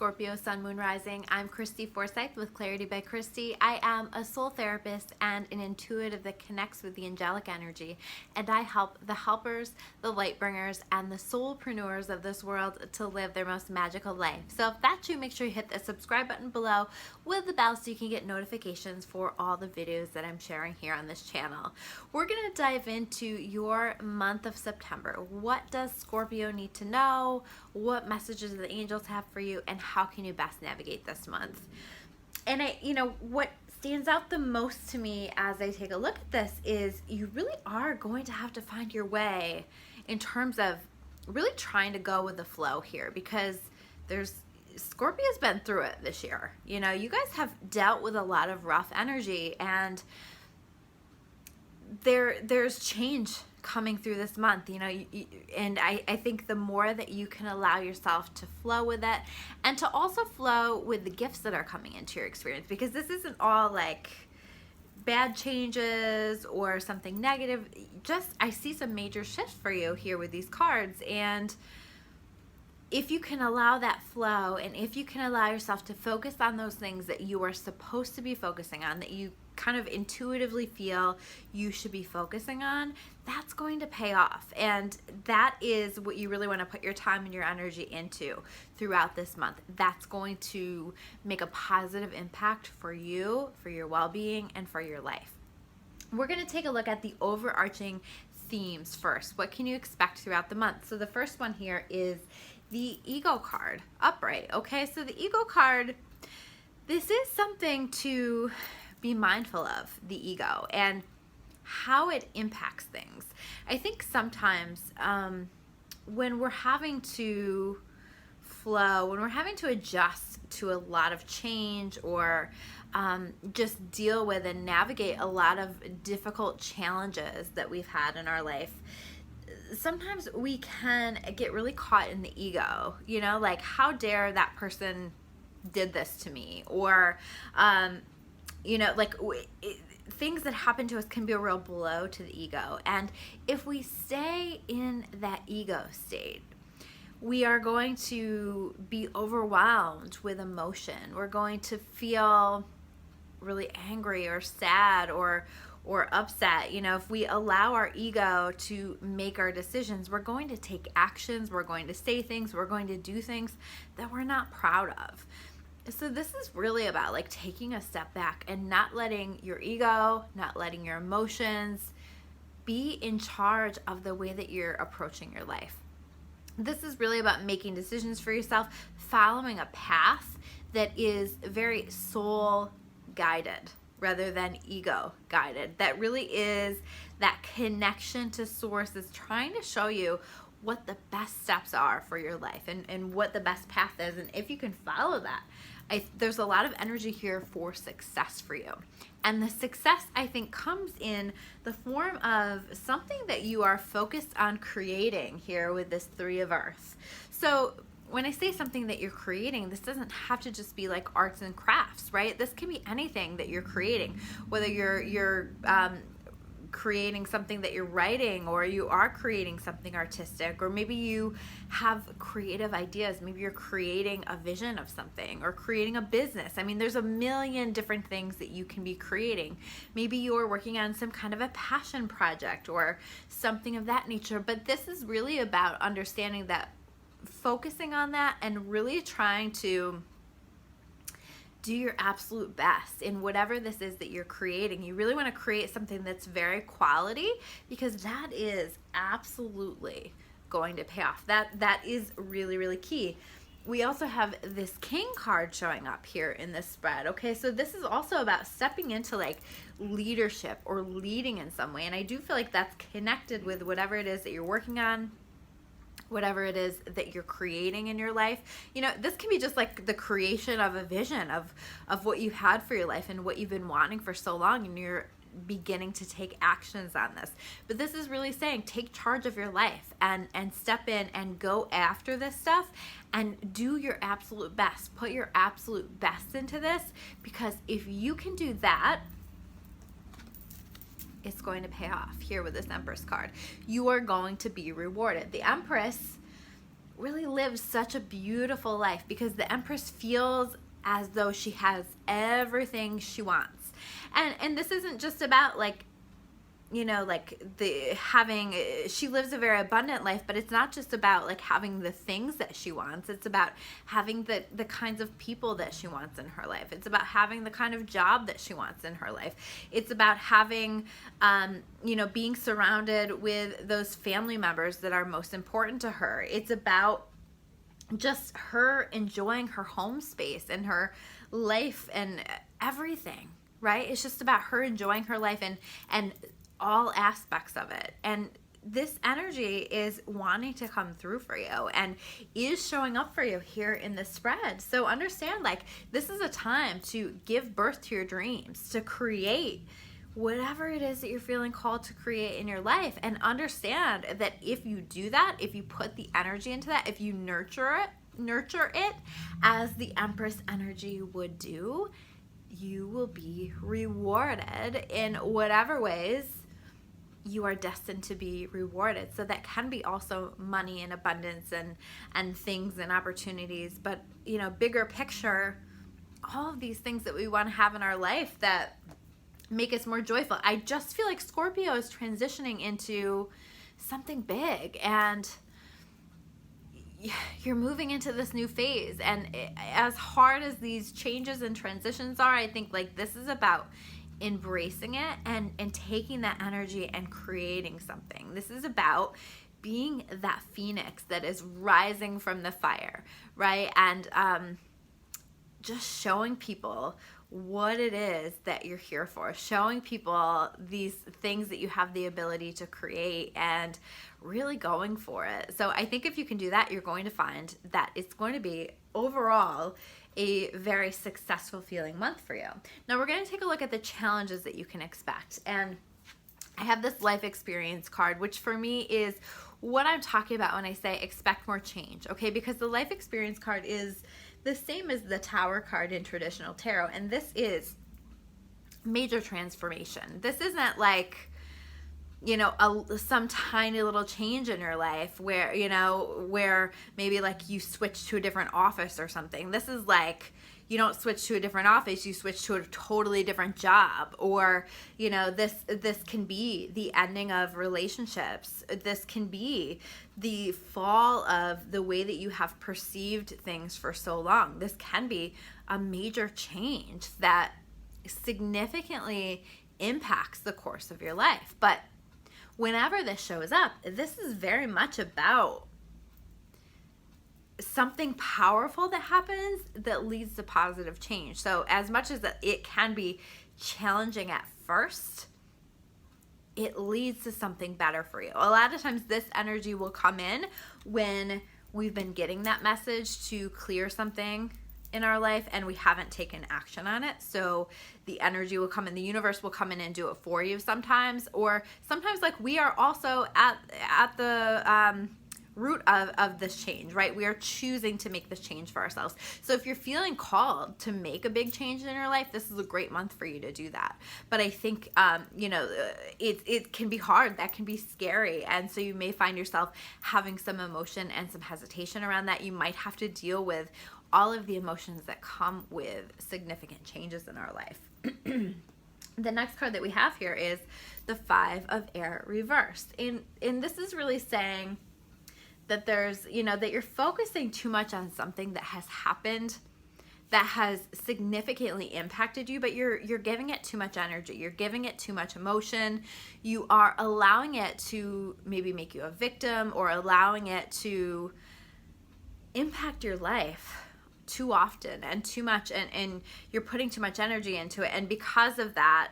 Scorpio, Sun, Moon, Rising. I'm Christy Forsyth with Clarity by Christy. I am a soul therapist and an intuitive that connects with the angelic energy, and I help the helpers, the light bringers, and the soulpreneurs of this world to live their most magical life. So if that's you, make sure you hit the subscribe button below with the bell so you can get notifications for all the videos that I'm sharing here on this channel. We're going to dive into your month of September. What does Scorpio need to know? What messages do the angels have for you, and how can you best navigate this month? And what stands out the most to me as I take a look at this is you really are going to have to find your way in terms of really trying to go with the flow here, because Scorpio's been through it this year. You guys have dealt with a lot of rough energy, and there's change coming through this month, and I think the more that you can allow yourself to flow with it, and to also flow with the gifts that are coming into your experience, because this isn't all like bad changes or something negative. I see some major shifts for you here with these cards, and if you can allow that flow, and if you can allow yourself to focus on those things that you are supposed to be focusing on, that you kind of intuitively feel you should be focusing on, that's going to pay off. And that is what you really want to put your time and your energy into throughout this month. That's going to make a positive impact for you, for your well-being, and for your life. We're going to take a look at the overarching themes first. What can you expect throughout the month? So the first one here is the ego card, upright. Okay, so the ego card, this is something to be mindful of, the ego and how it impacts things. I think sometimes when we're having to flow, when we're having to adjust to a lot of change, or just deal with and navigate a lot of difficult challenges that we've had in our life, sometimes we can get really caught in the ego, like, how dare that person did this to me, or things that happen to us can be a real blow to the ego. And if we stay in that ego state, we are going to be overwhelmed with emotion. We're going to feel really angry or sad or upset. If we allow our ego to make our decisions, we're going to take actions, we're going to say things, we're going to do things that we're not proud of. So this is really about like taking a step back and not letting your ego, not letting your emotions be in charge of the way that you're approaching your life. This is really about making decisions for yourself, following a path that is very soul guided rather than ego guided. That really is that connection to source, is trying to show you what the best steps are for your life, and what the best path is. And if you can follow that, there's a lot of energy here for success for you. And the success, I think, comes in the form of something that you are focused on creating here with this Three of Earths. So when I say something that you're creating, this doesn't have to just be like arts and crafts, right? This can be anything that you're creating, whether you're creating something that you're writing, or you are creating something artistic, or maybe you have creative ideas. Maybe you're creating a vision of something, or creating a business. I mean, there's a million different things that you can be creating. Maybe you're working on some kind of a passion project or something of that nature. But this is really about understanding that, focusing on that, and really trying to do your absolute best in whatever this is that you're creating. You really want to create something that's very quality, because that is absolutely going to pay off. That is really, really key. We also have this King card showing up here in this spread. Okay, so this is also about stepping into like leadership or leading in some way. And I do feel like that's connected with whatever it is that you're working on, whatever it is that you're creating in your life. This can be just like the creation of a vision of what you had for your life and what you've been wanting for so long, and you're beginning to take actions on this. But this is really saying, take charge of your life and step in and go after this stuff and do your absolute best. Put your absolute best into this, because if you can do that, it's going to pay off here with this Empress card. You are going to be rewarded. The Empress really lives such a beautiful life because the Empress feels as though she has everything she wants. And this isn't just about like, you know, like she lives a very abundant life, but it's not just about like having the things that she wants. It's about having the kinds of people that she wants in her life. It's about having the kind of job that she wants in her life. It's about having, you know, being surrounded with those family members that are most important to her. It's about just her enjoying her home space and her life and everything, right? It's just about her enjoying her life and all aspects of it. And this energy is wanting to come through for you and is showing up for you here in the spread. So understand, like, this is a time to give birth to your dreams, to create whatever it is that you're feeling called to create in your life. And understand that if you do that, if you put the energy into that, if you nurture it as the Empress energy would do, you will be rewarded in whatever ways you are destined to be rewarded. So that can be also money and abundance and things and opportunities, but, you know, bigger picture, all of these things that we want to have in our life that make us more joyful. I just feel like Scorpio is transitioning into something big, and you're moving into this new phase. And as hard as these changes and transitions are, I think like this is about embracing it and taking that energy and creating something. This is about being that phoenix that is rising from the fire, right? And just showing people what it is that you're here for, showing people these things that you have the ability to create and really going for it. So I think if you can do that, you're going to find that it's going to be overall a very successful feeling month for you. Now we're going to take a look at the challenges that you can expect. And I have this life experience card, which for me is what I'm talking about when I say expect more change, okay? Because the life experience card is the same as the Tower card in traditional tarot, and this is major transformation. This isn't like, you know, some tiny little change in your life where, you know, where maybe like you switch to a different office or something. This is like, you don't switch to a different office, you switch to a totally different job. Or, you know, this can be the ending of relationships. This can be the fall of the way that you have perceived things for so long. This can be a major change that significantly impacts the course of your life. But whenever this shows up, this is very much about something powerful that happens that leads to positive change. So as much as it can be challenging at first, it leads to something better for you. A lot of times this energy will come in when we've been getting that message to clear something in our life and we haven't taken action on it. So the energy will come in, the universe will come in and do it for you sometimes. Or sometimes like we are also at the root of this change, right? We are choosing to make this change for ourselves. So if you're feeling called to make a big change in your life, this is a great month for you to do that. But I think, you know, it can be hard. That can be scary. And so you may find yourself having some emotion and some hesitation around that. You might have to deal with all of the emotions that come with significant changes in our life. The next card that we have here is the Five of Air reversed. And this is really saying that there's, you know, that you're focusing too much on something that has happened that has significantly impacted you, but you're giving it too much energy. You're giving it too much emotion. You are allowing it to maybe make you a victim or allowing it to impact your life too often and too much, and you're putting too much energy into it. And because of that,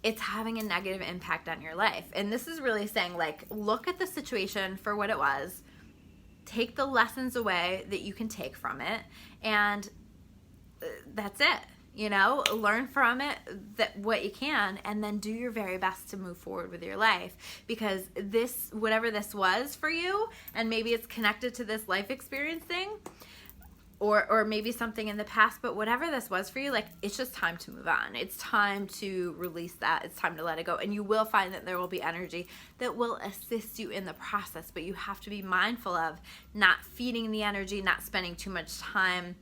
it's having a negative impact on your life. And this is really saying, like, look at the situation for what it was, take the lessons away that you can take from it, and that's it. You know, learn from it what you can, and then do your very best to move forward with your life. Because this, whatever this was for you, and maybe it's connected to this life experience thing, or maybe something in the past, but whatever this was for you, like, it's just time to move on. It's time to release that. It's time to let it go. And you will find that there will be energy that will assist you in the process, but you have to be mindful of not feeding the energy, not spending too much time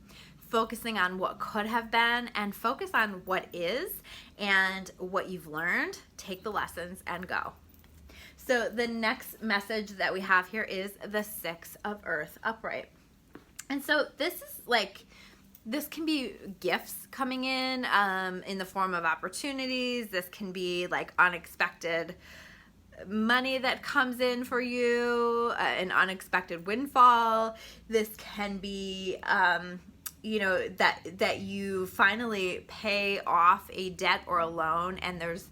focusing on what could have been, and focus on what is and what you've learned. Take the lessons and go. So the next message that we have here is the Six of Earth upright. And so this is like, this can be gifts coming in the form of opportunities. This can be like unexpected money that comes in for you, an unexpected windfall. This can be, that you finally pay off a debt or a loan, and there's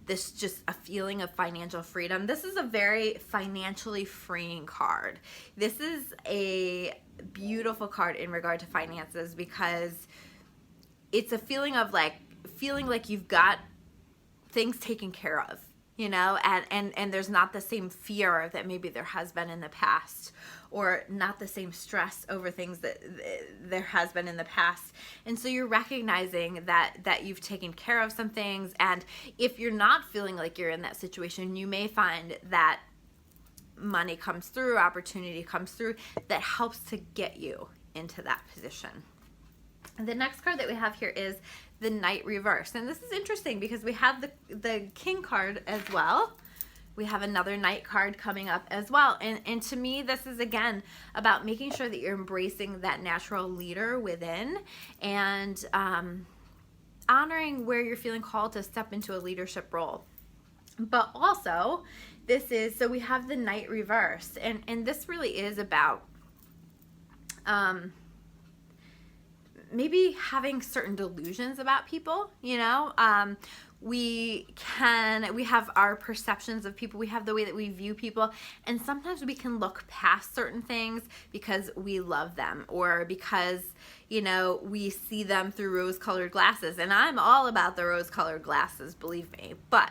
this just a feeling of financial freedom. This is a very financially freeing card. This is a beautiful card in regard to finances, because it's a feeling of like you've got things taken care of, and there's not the same fear that maybe there has been in the past, or not the same stress over things that there has been in the past. And so you're recognizing that you've taken care of some things. And if you're not feeling like you're in that situation, you may find that money comes through, opportunity comes through that helps to get you into that position. And the next card that we have here is the Knight reverse. And this is interesting because we have the King card as well. We have another Knight card coming up as well. And to me, this is, again, about making sure that you're embracing that natural leader within, and honoring where you're feeling called to step into a leadership role. But also, so we have the Knight reverse. And this really is about maybe having certain delusions about people, we have our perceptions of people, we have the way that we view people, and sometimes we can look past certain things because we love them, or because we see them through rose-colored glasses. And I'm all about the rose-colored glasses, believe me, but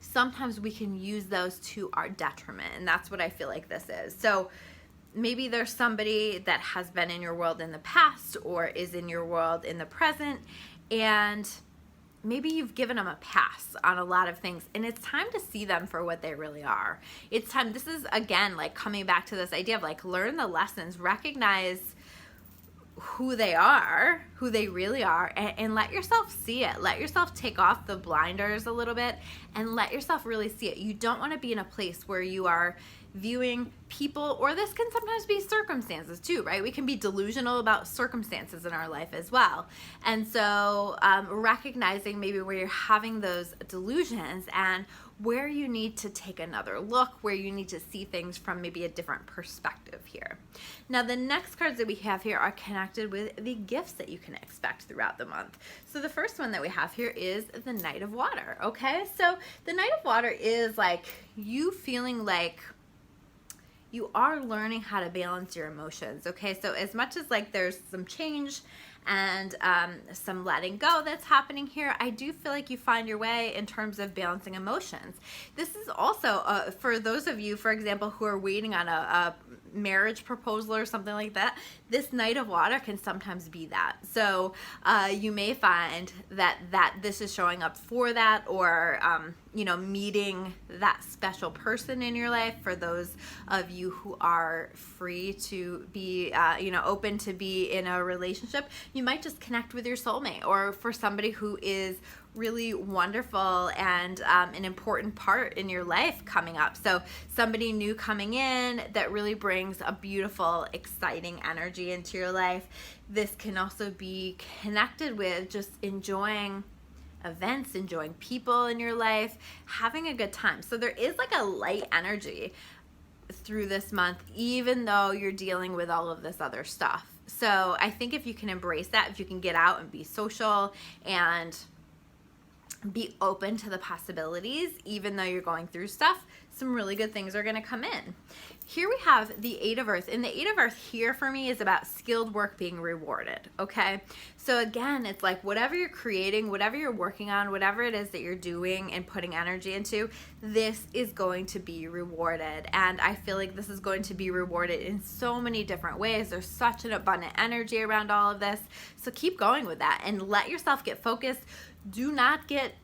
sometimes we can use those to our detriment, and that's what I feel like this is. So maybe there's somebody that has been in your world in the past, or is in your world in the present, and maybe you've given them a pass on a lot of things, and it's time to see them for what they really are. It's time. This is, again, like coming back to this idea of like, learn the lessons, recognize who they are, who they really are, and let yourself see it. Let yourself take off the blinders a little bit and let yourself really see it. You don't want to be in a place where you are viewing people, or this can sometimes be circumstances too, right? We can be delusional about circumstances in our life as well. And so recognizing maybe where you're having those delusions, and where you need to take another look, where you need to see things from maybe a different perspective here. Now, the next cards that we have here are connected with the gifts that you can expect throughout the month. So the first one that we have here is the Knight of Water, okay? So the Knight of Water is like you feeling like you are learning how to balance your emotions, okay? So as much as like there's some change and some letting go that's happening here, I do feel like you find your way in terms of balancing emotions. This is also for those of you, for example, who are waiting on a marriage proposal or something like that. This Knight of Water can sometimes be that. So you may find that this is showing up for that, or meeting that special person in your life. For those of you who are free to be open to be in a relationship, you might just connect with your soulmate, or for somebody who is really wonderful and an important part in your life coming up. So somebody new coming in that really brings a beautiful, exciting energy into your life. This can also be connected with just enjoying events, enjoying people in your life, having a good time. So there is like a light energy through this month, even though you're dealing with all of this other stuff. So I think if you can embrace that, if you can get out and be social and be open to the possibilities. Even though you're going through stuff, some really good things are going to come in. Here we have the Eight of Earth, and the Eight of Earth here for me is about skilled work being rewarded, okay? So again, it's like whatever you're creating, whatever you're working on, whatever it is that you're doing and putting energy into, this is going to be rewarded. And I feel like this is going to be rewarded in so many different ways. There's such an abundant energy around all of this. So keep going with that and let yourself get focused. Do not get,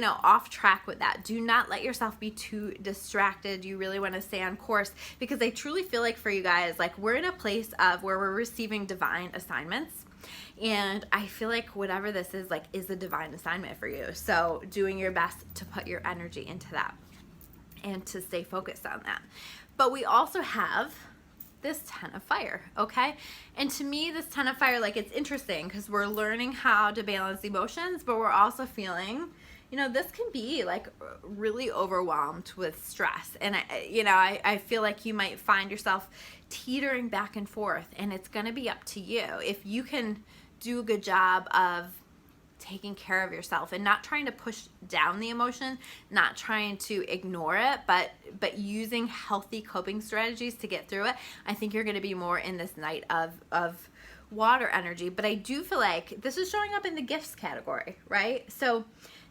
off track with that. Do not let yourself be too distracted. You really want to stay on course, because I truly feel like for you guys, like we're in a place of where we're receiving divine assignments. And I feel like whatever this is, like, is a divine assignment for you. So doing your best to put your energy into that and to stay focused on that. But we also have this Ten of Fire, okay? And to me, this Ten of Fire, like, it's interesting because we're learning how to balance emotions, but we're also feeling, this can be like really overwhelmed with stress. And I feel like you might find yourself teetering back and forth, and it's going to be up to you. If you can do a good job of taking care of yourself and not trying to push down the emotion, not trying to ignore it, but using healthy coping strategies to get through it, I think you're going to be more in this Knight of Water energy. But I do feel like this is showing up in the gifts category, right? So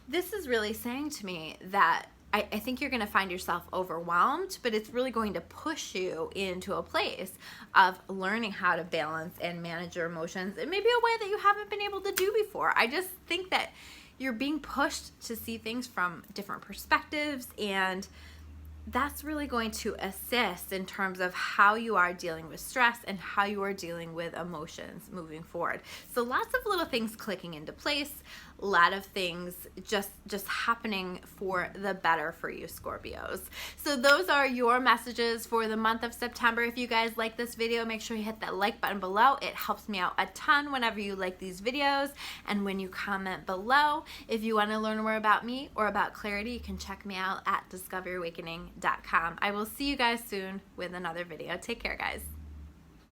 this is really saying to me that I think you're going to find yourself overwhelmed, but it's really going to push you into a place of learning how to balance and manage your emotions in maybe a way that you haven't been able to do before. I just think that you're being pushed to see things from different perspectives, and that's really going to assist in terms of how you are dealing with stress and how you are dealing with emotions moving forward. So lots of little things clicking into place, a lot of things just happening for the better for you, Scorpios. So those are your messages for the month of September. If you guys like this video, make sure you hit that like button below. It helps me out a ton whenever you like these videos and when you comment below. If you want to learn more about me or about clarity, you can check me out at discoveryawakening.com. I will see you guys soon with another video. Take care, guys.